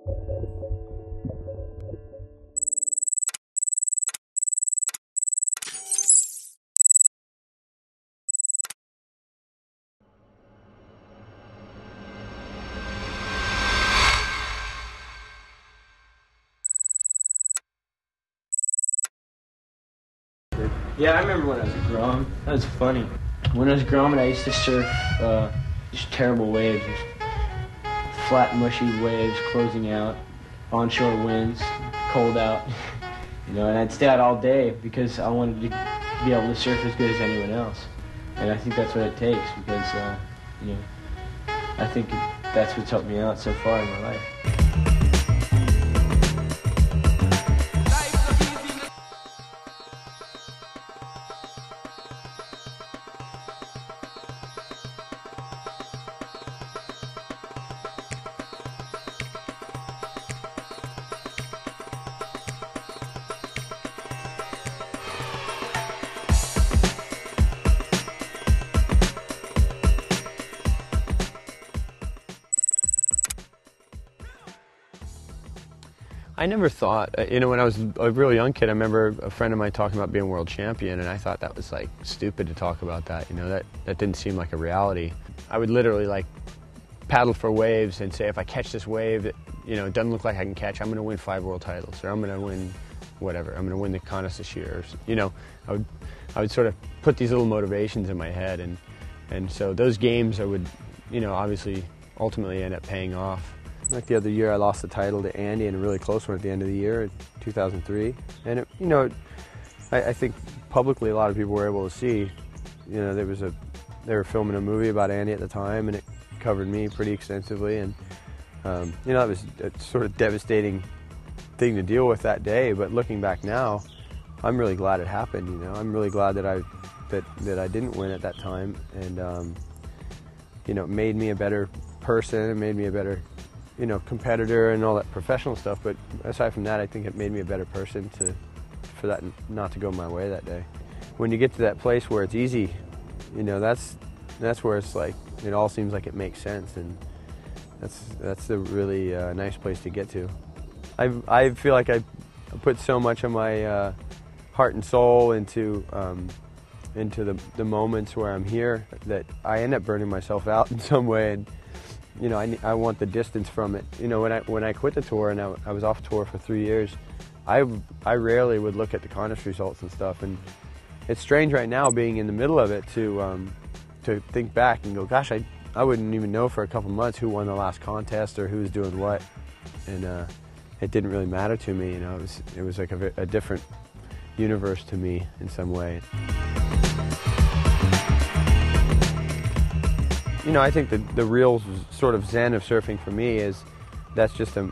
Yeah, I remember when I was a grom. That was funny. When I was gromming, I used to surf just terrible waves, just flat, mushy waves closing out, onshore winds, cold out, and I'd stay out all day because I wanted to be able to surf as good as anyone else. And I think that's what it takes because, I think that's what's helped me out so far in my life. I never thought, when I was a real young kid, I remember a friend of mine talking about being world champion, and I thought that was like stupid to talk about that, that didn't seem like a reality. I would literally like paddle for waves and say, if I catch this wave that, it doesn't look like I can catch, I'm going to win 5 world titles, or I'm going to win whatever, I'm going to win the contest this year. I would sort of put these little motivations in my head, and so those games I would, obviously ultimately end up paying off. Like the other year, I lost the title to Andy in a really close one at the end of the year in 2003. And, I think publicly a lot of people were able to see, they were filming a movie about Andy at the time, and it covered me pretty extensively. And, that was a sort of devastating thing to deal with that day. But looking back now, I'm really glad it happened, I'm really glad that I didn't win at that time. And, it made me a better person, it made me a better competitor and all that professional stuff, but aside from that, I think it made me a better person for that not to go my way that day. When you get to that place where it's easy, that's where it's like, it all seems like it makes sense, and that's a really nice place to get to. I feel like I put so much of my heart and soul into the moments where I'm here that I end up burning myself out in some way, and I want the distance from it. When I quit the tour and I was off tour for 3 years, I rarely would look at the contest results and stuff. And it's strange right now, being in the middle of it, to think back and go, gosh, I wouldn't even know for a couple months who won the last contest or who was doing what, and it didn't really matter to me. It was like a different universe to me in some way. I think the real sort of zen of surfing for me is that's just a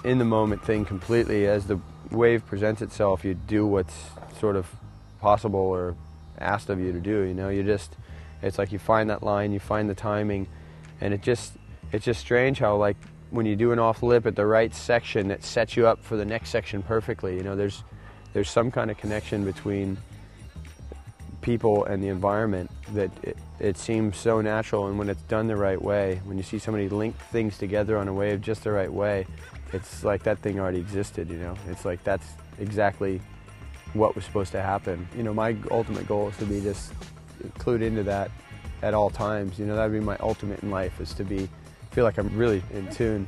in-the-moment thing completely. As the wave presents itself, you do what's sort of possible or asked of you to do. It's like you find that line, you find the timing, and it's just strange how, like, when you do an off lip at the right section, it sets you up for the next section perfectly. There's some kind of connection between people and the environment that it seems so natural, and when it's done the right way, when you see somebody link things together on a wave just the right way, it's like that thing already existed. It's like that's exactly what was supposed to happen. My ultimate goal is to be just clued into that at all times. That would be my ultimate in life, is to feel like I'm really in tune.